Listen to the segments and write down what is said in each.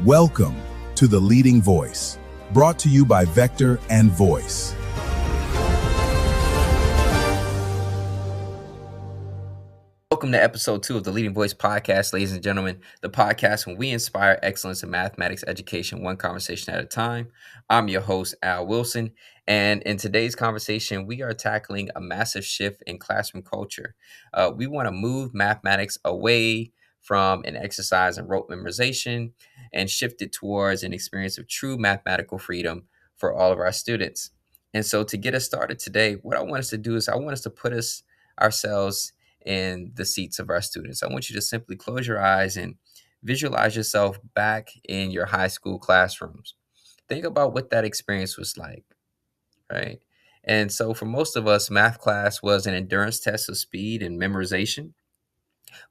Welcome to The Leading Voice, brought to you by Vector and Voice. Welcome to episode 2 of the Leading Voice podcast, ladies and gentlemen, the podcast when we inspire excellence in mathematics education, one conversation at a time. I'm your host, Al Wilson, and in today's conversation, we are tackling a massive shift in classroom culture. We want to move mathematics away from an exercise in rote memorization and shift it towards an experience of true mathematical freedom for all of our students. And so to get us started today, what I want us to do is I want us to put ourselves in the seats of our students. I want you to simply close your eyes and visualize yourself back in your high school classrooms. Think about what that experience was like, right? And so for most of us, math class was an endurance test of speed and memorization.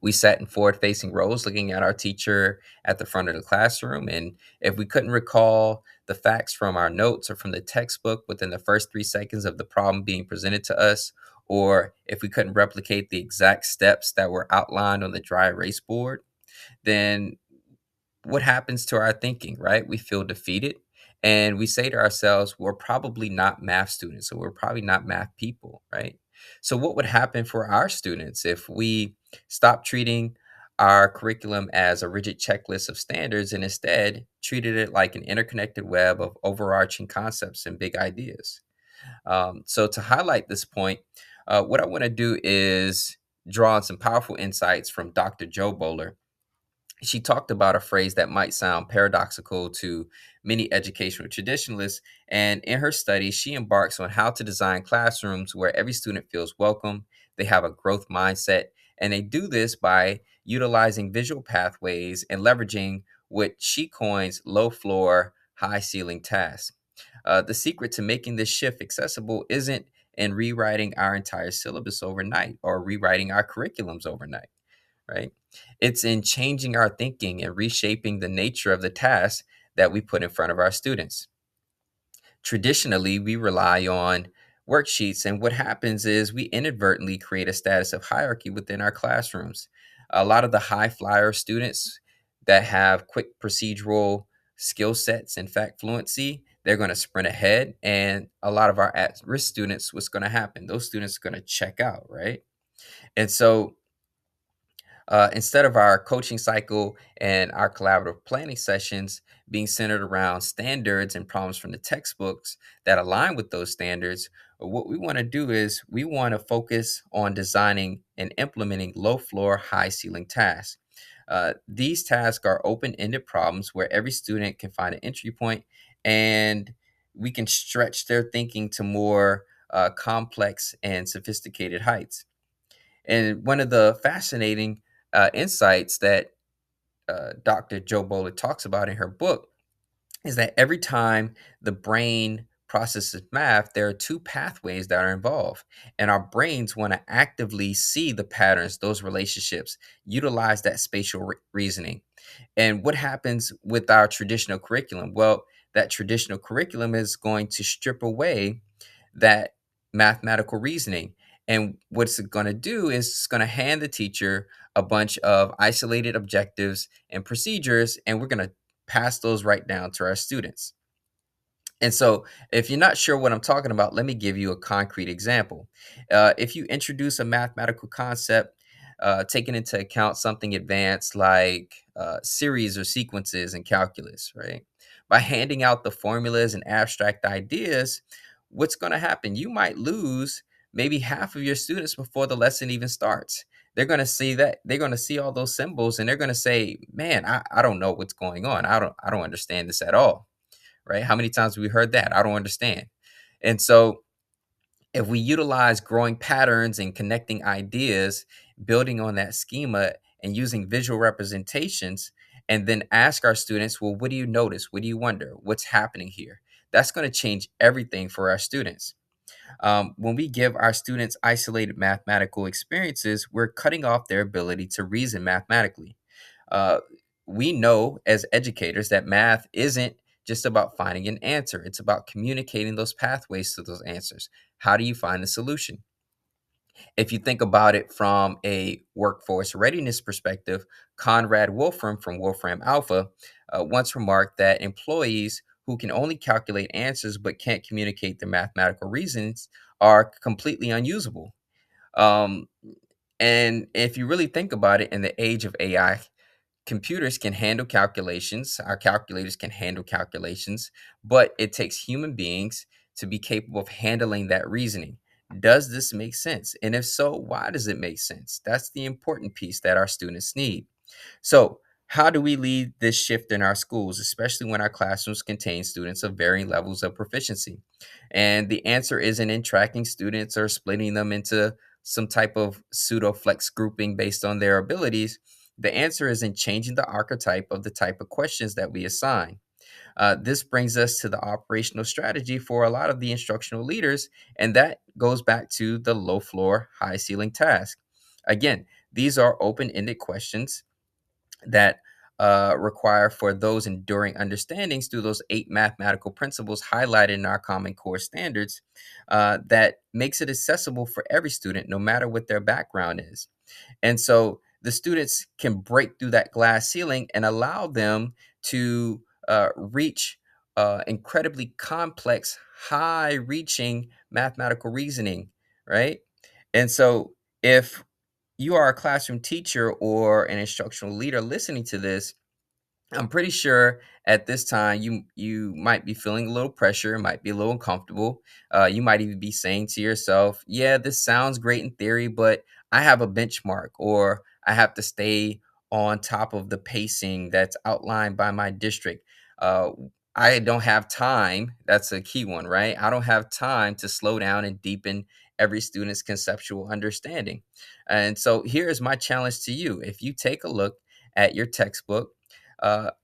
We sat in forward-facing rows looking at our teacher at the front of the classroom. And if we couldn't recall the facts from our notes or from the textbook within the first 3 seconds of the problem being presented to us, or if we couldn't replicate the exact steps that were outlined on the dry erase board, then what happens to our thinking, right? We feel defeated and we say to ourselves, we're probably not math students, so we're probably not math people, right? So, what would happen for our students if we stop treating our curriculum as a rigid checklist of standards and instead treated it like an interconnected web of overarching concepts and big ideas? So, to highlight this point, what I want to do is draw on some powerful insights from Dr. Joe Bowler. She talked about a phrase that might sound paradoxical to many educational traditionalists. And in her study, she embarks on how to design classrooms where every student feels welcome, they have a growth mindset, and they do this by utilizing visual pathways and leveraging what she coins low floor, high ceiling tasks. The secret to making this shift accessible isn't in rewriting our entire syllabus overnight or rewriting our curriculums overnight, right? It's in changing our thinking and reshaping the nature of the tasks that we put in front of our students. Traditionally, we rely on worksheets, and what happens is we inadvertently create a status of hierarchy within our classrooms. A lot of the high flyer students that have quick procedural skill sets and fact fluency, they're going to sprint ahead. And a lot of our at risk students, what's going to happen? Those students are going to check out, right? And so instead of our coaching cycle and our collaborative planning sessions being centered around standards and problems from the textbooks that align with those standards, what we want to do is we want to focus on designing and implementing low floor, high ceiling tasks. These tasks are open ended problems where every student can find an entry point and we can stretch their thinking to more complex and sophisticated heights. And one of the fascinating insights that Dr. Joe Bowler talks about in her book is that every time the brain processes math, there are 2 pathways that are involved. And our brains want to actively see the patterns, those relationships, utilize that spatial reasoning. And what happens with our traditional curriculum? Well, that traditional curriculum is going to strip away that mathematical reasoning. And what's it going to do is it's going to hand the teacher a bunch of isolated objectives and procedures, and we're going to pass those right down to our students. And so, if you're not sure what I'm talking about, let me give you a concrete example. If you introduce a mathematical concept, taking into account something advanced like series or sequences in calculus, right? By handing out the formulas and abstract ideas, what's going to happen? You might lose maybe half of your students before the lesson even starts. They're going to see that, they're going to see all those symbols, and they're going to say, man, I don't know what's going on. I don't understand this at all, right? How many times have we heard that? I don't understand. And so if we utilize growing patterns and connecting ideas, building on that schema and using visual representations, and then ask our students, well, what do you notice? What do you wonder? What's happening here? That's going to change everything for our students. When we give our students isolated mathematical experiences, we're cutting off their ability to reason mathematically. Uh, we know as educators that math isn't just about finding an answer. It's about communicating those pathways to those answers. How do you find the solution? If you think about it from a workforce readiness perspective, Conrad Wolfram from Wolfram Alpha once remarked that employees who can only calculate answers but can't communicate their mathematical reasons are completely unusable. Um, and if you really think about it, in the age of AI, computers can handle calculations, our calculators can handle calculations, but it takes human beings to be capable of handling that reasoning. Does this make sense? And if so, why does it make sense? That's the important piece that our students need. So, how do we lead this shift in our schools, especially when our classrooms contain students of varying levels of proficiency? And the answer isn't in tracking students or splitting them into some type of pseudo flex grouping based on their abilities. The answer is in changing the archetype of the type of questions that we assign. This brings us to the operational strategy for a lot of the instructional leaders, and that goes back to the low floor, high ceiling task. Again, these are open ended questions that require for those enduring understandings through those 8 mathematical principles highlighted in our Common Core standards that makes it accessible for every student, no matter what their background is. And so the students can break through that glass ceiling and allow them to reach incredibly complex, high reaching mathematical reasoning, right? And so if you are a classroom teacher or an instructional leader listening to this, I'm pretty sure at this time you might be feeling a little pressure, might be a little uncomfortable. You might even be saying to yourself, "Yeah, this sounds great in theory, but I have a benchmark, or I have to stay on top of the pacing that's outlined by my district. Uh, I don't have time." That's a key one, right? I don't have time to slow down and deepen every student's conceptual understanding. And so here is my challenge to you: if you take a look at your textbook,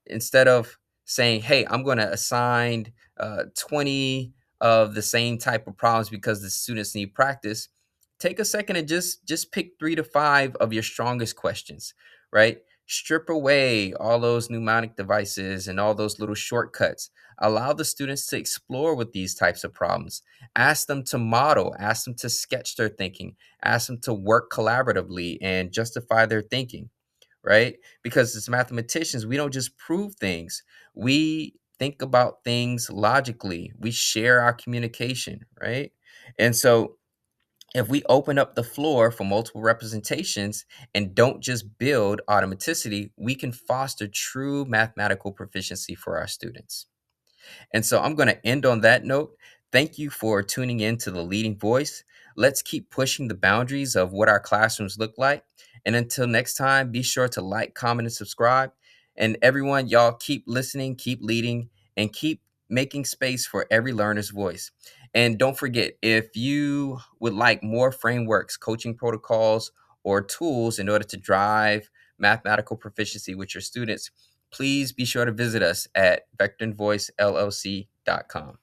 instead of saying, "Hey, I'm going to assign 20 of the same type of problems because the students need practice," take a second and just pick 3 to 5 of your strongest questions, right? Strip away all those mnemonic devices and all those little shortcuts. Allow the students to explore with these types of problems. Ask them to model, ask them to sketch their thinking, ask them to work collaboratively and justify their thinking, right? Because as mathematicians, we don't just prove things, we think about things logically, we share our communication, right? And so if we open up the floor for multiple representations and don't just build automaticity, we can foster true mathematical proficiency for our students. And so I'm going to end on that note. Thank you for tuning in to The Leading Voice. Let's keep pushing the boundaries of what our classrooms look like. And until next time, be sure to like, comment, and subscribe. And everyone, y'all keep listening, keep leading, and keep making space for every learner's voice. And don't forget, if you would like more frameworks, coaching protocols, or tools in order to drive mathematical proficiency with your students, please be sure to visit us at vectorandvoicellc.com.